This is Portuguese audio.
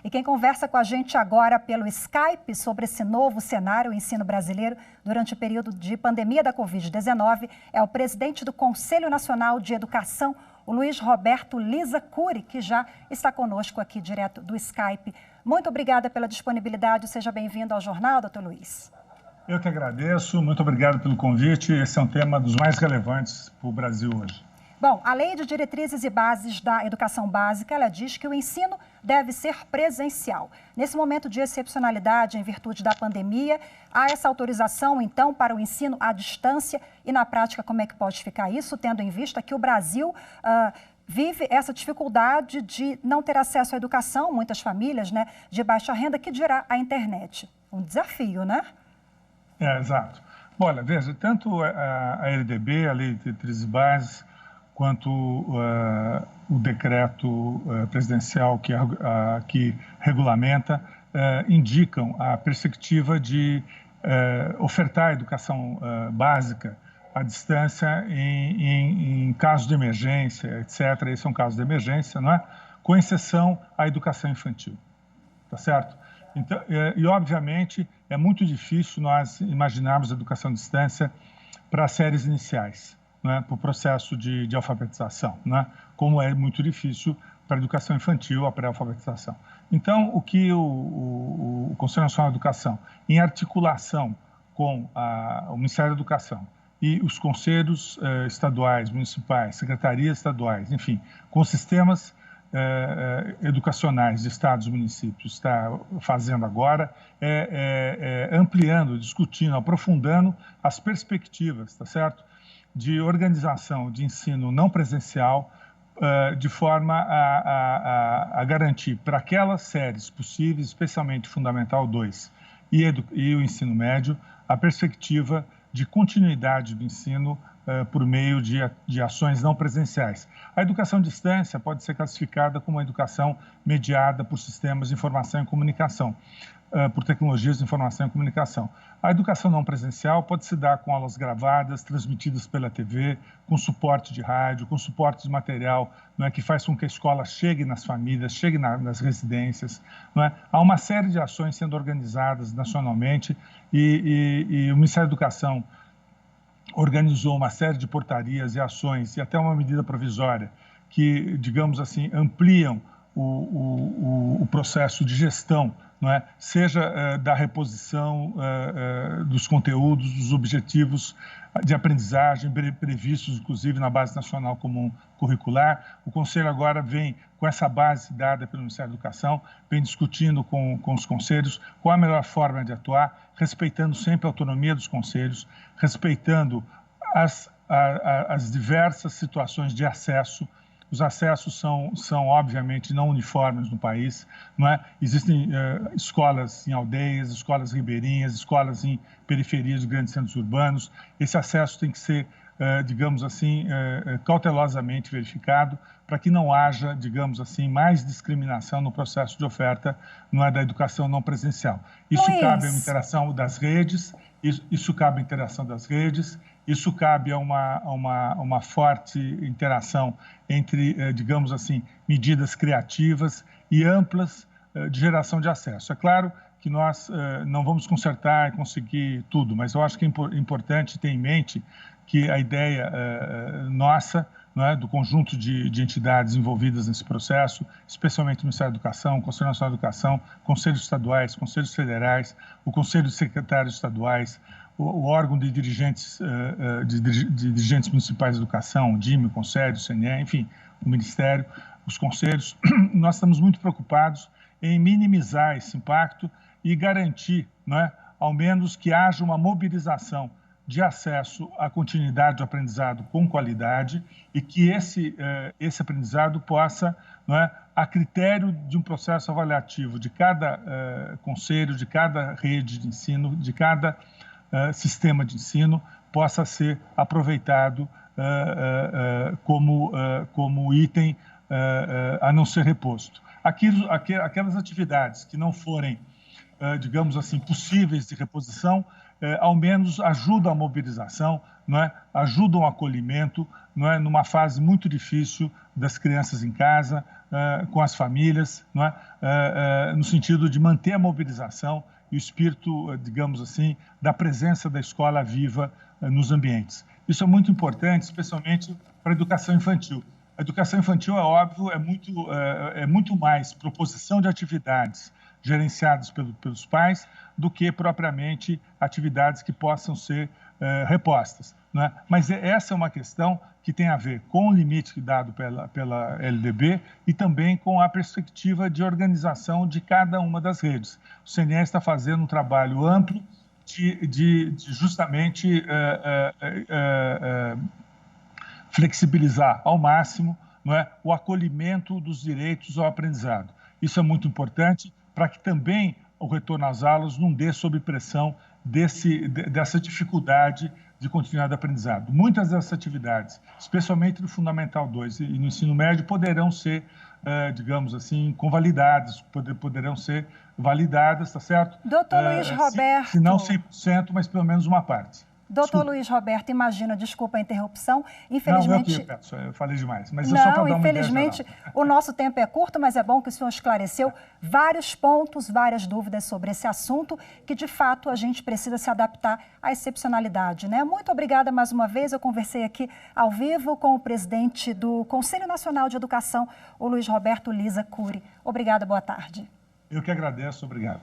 E quem conversa com a gente agora pelo Skype sobre esse novo cenário, o ensino brasileiro, durante o período de pandemia da Covid-19, é o presidente do Conselho Nacional de Educação, o Luiz Roberto Liza Cury, que já está conosco aqui direto do Skype. Muito obrigada pela disponibilidade. Seja bem-vindo ao Jornal, doutor Luiz. Eu que agradeço. Muito obrigado pelo convite. Esse é um tema dos mais relevantes para o Brasil hoje. Bom, a Lei de Diretrizes e Bases da Educação Básica, ela diz que o ensino deve ser presencial. Nesse momento de excepcionalidade, em virtude da pandemia, há essa autorização, então, para o ensino à distância e, na prática, como é que pode ficar isso, tendo em vista que o Brasil vive essa dificuldade de não ter acesso à educação, muitas famílias, né, de baixa renda, que dirá a internet. Um desafio, né? Exato. Bom, olha, veja, tanto a LDB, a Lei de Diretrizes e Bases, quanto o decreto presidencial que regulamenta, indicam a perspectiva de ofertar educação básica à distância em casos de emergência, etc. Esse é um caso de emergência, não é? Com exceção à educação infantil, tá certo? Então, e, obviamente, é muito difícil nós imaginarmos a educação à distância para as séries iniciais, né, para o processo de alfabetização, né, como é muito difícil para a educação infantil, a pré-alfabetização. Então, o que o Conselho Nacional de Educação, em articulação com o Ministério da Educação e os conselhos estaduais, municipais, secretarias estaduais, enfim, com sistemas educacionais de estados e municípios, está fazendo agora, ampliando, discutindo, aprofundando as perspectivas, tá certo? De organização de ensino não presencial, de forma a garantir para aquelas séries possíveis, especialmente Fundamental 2 e o ensino médio, a perspectiva de continuidade do ensino por meio de ações não presenciais. A educação à distância pode ser classificada como uma educação mediada por sistemas de informação e comunicação, por tecnologias de informação e comunicação. A educação não presencial pode se dar com aulas gravadas, transmitidas pela TV, com suporte de rádio, com suporte de material, não é, que faz com que a escola chegue nas famílias, chegue nas residências. Não é? Há uma série de ações sendo organizadas nacionalmente e o Ministério da Educação organizou uma série de portarias e ações e até uma medida provisória que, digamos assim, ampliam o processo de gestão, não é? Seja da reposição dos conteúdos, dos objetivos de aprendizagem previstos, inclusive, na Base Nacional Comum Curricular. O Conselho agora vem, com essa base dada pelo Ministério da Educação, vem discutindo com os conselhos qual a melhor forma de atuar, respeitando sempre a autonomia dos conselhos, respeitando as diversas situações de acesso. Os acessos são obviamente, não uniformes no país, não é? Existem escolas em aldeias, escolas ribeirinhas, escolas em periferias de grandes centros urbanos. Esse acesso tem que ser, digamos assim, cautelosamente verificado para que não haja, digamos assim, mais discriminação no processo de oferta, não é, da educação não presencial. Isso cabe à interação das redes, isso cabe à interação das redes, isso cabe a uma forte interação entre, digamos assim, medidas criativas e amplas de geração de acesso. É claro que nós não vamos consertar e conseguir tudo, mas eu acho que é importante ter em mente que a ideia nossa, não é, do conjunto de entidades envolvidas nesse processo, especialmente o Ministério da Educação, o Conselho Nacional de Educação, conselhos estaduais, conselhos federais, o Conselho de Secretários Estaduais, o órgão de dirigentes, dirigentes municipais de educação, o DIME, o Conselho, o CNE, enfim, o Ministério, os conselhos, nós estamos muito preocupados em minimizar esse impacto e garantir, não é, ao menos que haja uma mobilização de acesso à continuidade do aprendizado com qualidade e que esse aprendizado possa, não é, a critério de um processo avaliativo de cada conselho, de cada rede de ensino, de cada sistema de ensino, possa ser aproveitado como item a não ser reposto. Aquelas atividades que não forem, digamos assim, possíveis de reposição, ao menos ajudam a mobilização, não é? Ajudam o acolhimento, não é? Numa fase muito difícil das crianças em casa, com as famílias, não é? No sentido de manter a mobilização e o espírito, digamos assim, da presença da escola viva nos ambientes. Isso é muito importante, especialmente para a educação infantil. A educação infantil, é óbvio, é muito mais proposição de atividades gerenciadas pelos pais do que propriamente atividades que possam ser repostas, né? Mas essa é uma questão que tem a ver com o limite dado pela LDB e também com a perspectiva de organização de cada uma das redes. O CNE está fazendo um trabalho amplo de justamente flexibilizar ao máximo, não é, o acolhimento dos direitos ao aprendizado. Isso é muito importante para que também o retorno às aulas não dê sob pressão dessa dificuldade de continuidade de aprendizado. Muitas dessas atividades, especialmente no Fundamental 2 e no ensino médio, poderão ser, digamos assim, convalidadas, poderão ser validadas, tá certo? Doutor Luiz Roberto... Se não 100%, mas pelo menos uma parte. Doutor Luiz Roberto, imagina, desculpa a interrupção, infelizmente... Não, eu falei demais, mas é só para dar uma infelizmente, ideia geral. O nosso tempo é curto, mas é bom que o senhor esclareceu vários pontos, várias dúvidas sobre esse assunto, que de fato a gente precisa se adaptar à excepcionalidade, né? Muito obrigada mais uma vez, eu conversei aqui ao vivo com o presidente do Conselho Nacional de Educação, o Luiz Roberto Liza Cury. Obrigada, boa tarde. Eu que agradeço, obrigado.